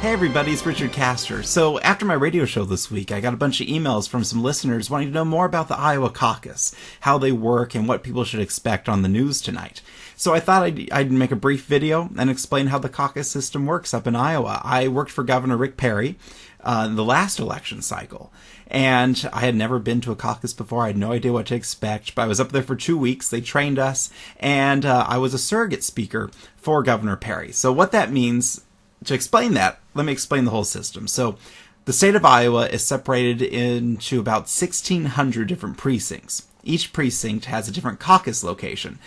Hey everybody, it's Richard Castor. So after my radio show this week, I got a bunch of emails from some listeners wanting to know more about the Iowa caucus, how they work, and what people should expect on the news tonight. So I thought I'd make a brief video and explain how the caucus system works up in Iowa. I worked for Governor Rick Perry in the last election cycle, and I had never been to a caucus before. I had no idea what to expect, but I was up there for 2 weeks. They trained us, and I was a surrogate speaker for Governor Perry. So what that means, to explain that, let me explain the whole system. So the state of Iowa is separated into about 1,600 different precincts. Each precinct has a different caucus location.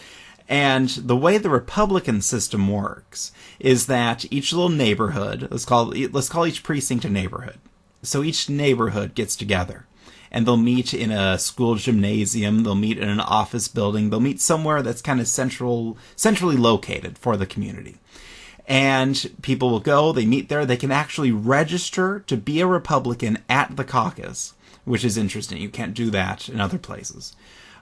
And the way the Republican system works is that each little neighborhood, let's call each precinct a neighborhood. So each neighborhood gets together, and they'll meet in a school gymnasium, they'll meet in an office building, they'll meet somewhere that's kind of centrally located for the community. And people will go, they meet there, they can actually register to be a Republican at the caucus, which is interesting. You can't do that in other places.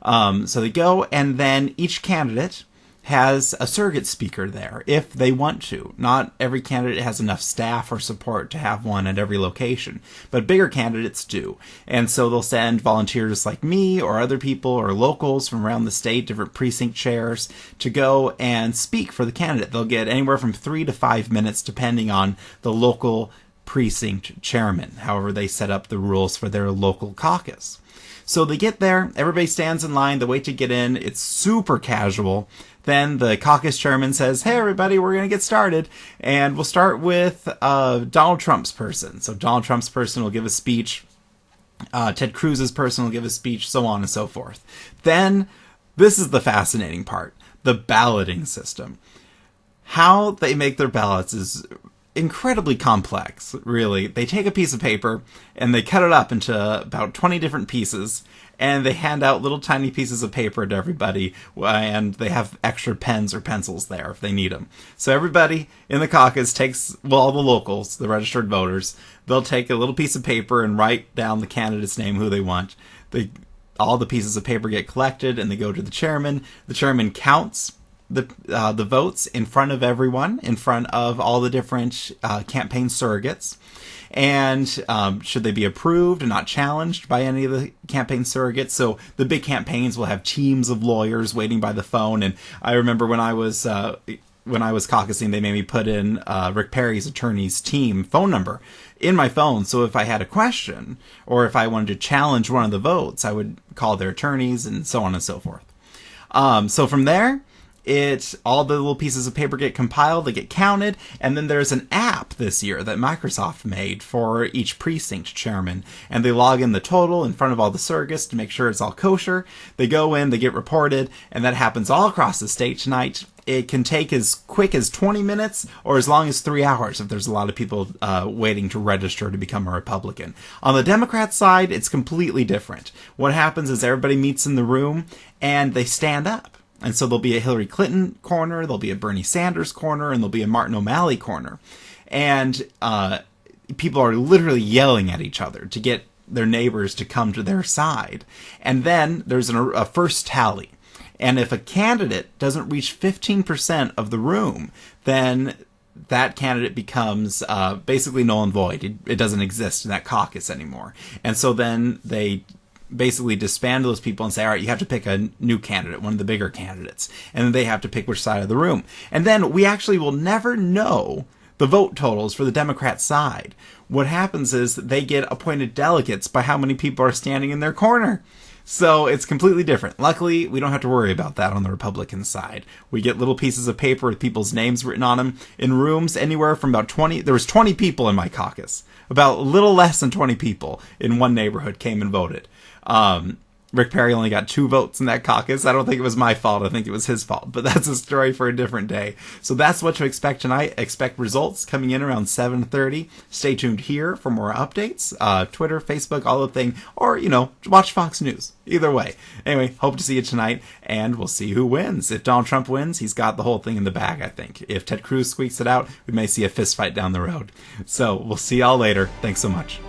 So they go, and then each candidate has a surrogate speaker there, if they want to. Not every candidate has enough staff or support to have one at every location, but bigger candidates do. And so they'll send volunteers like me or other people or locals from around the state, different precinct chairs, to go and speak for the candidate. They'll get anywhere from 3 to 5 minutes, depending on the local precinct chairman, however they set up the rules for their local caucus. So they get there, everybody stands in line, they wait to get in, it's super casual. Then the caucus chairman says, hey everybody, we're going to get started. And we'll start with Donald Trump's person. So Donald Trump's person will give a speech. Ted Cruz's person will give a speech, so on and so forth. Then, this is the fascinating part, the balloting system. How they make their ballots is incredibly complex, really. They take a piece of paper and they cut it up into about 20 different pieces, and they hand out little tiny pieces of paper to everybody, and they have extra pens or pencils there if they need them. So everybody in the caucus takes, well, all the locals, the registered voters, they'll take a little piece of paper and write down the candidate's name, who they want. All the pieces of paper get collected, and they go to the chairman. The chairman counts the votes in front of everyone, in front of all the different campaign surrogates. And should they be approved and not challenged by any of the campaign surrogates? So the big campaigns will have teams of lawyers waiting by the phone. And I remember when I was caucusing, they made me put in Rick Perry's attorney's team phone number in my phone. So if I had a question or if I wanted to challenge one of the votes, I would call their attorneys and so on and so forth. So from there, all the little pieces of paper get compiled, they get counted, and then there's an app this year that Microsoft made for each precinct chairman, and they log in the total in front of all the surrogates to make sure it's all kosher. They go in, they get reported, and that happens all across the state tonight. It can take as quick as 20 minutes or as long as 3 hours if there's a lot of people waiting to register to become a Republican. On the Democrat side, it's completely different. What happens is everybody meets in the room and they stand up. And so there'll be a Hillary Clinton corner, there'll be a Bernie Sanders corner, and there'll be a Martin O'Malley corner. And people are literally yelling at each other to get their neighbors to come to their side. And then there's a first tally. And if a candidate doesn't reach 15% of the room, then that candidate becomes basically null and void. It doesn't exist in that caucus anymore. And so then they basically disband those people and say, all right, you have to pick a new candidate, one of the bigger candidates. And then they have to pick which side of the room. And then we actually will never know the vote totals for the Democrat side. What happens is they get appointed delegates by how many people are standing in their corner. So it's completely different. Luckily, we don't have to worry about that on the Republican side. We get little pieces of paper with people's names written on them in rooms anywhere from about 20. There was 20 people in my caucus. About a little less than 20 people in one neighborhood came and voted. Rick Perry only got 2 votes in that caucus. I don't think it was my fault. I think it was his fault. But that's a story for a different day. So that's what to expect tonight. Expect results coming in around 7:30. Stay tuned here for more updates. Twitter, Facebook, all the thing. Or, watch Fox News. Either way. Anyway, hope to see you tonight. And we'll see who wins. If Donald Trump wins, he's got the whole thing in the bag, I think. If Ted Cruz squeaks it out, we may see a fist fight down the road. So we'll see y'all later. Thanks so much.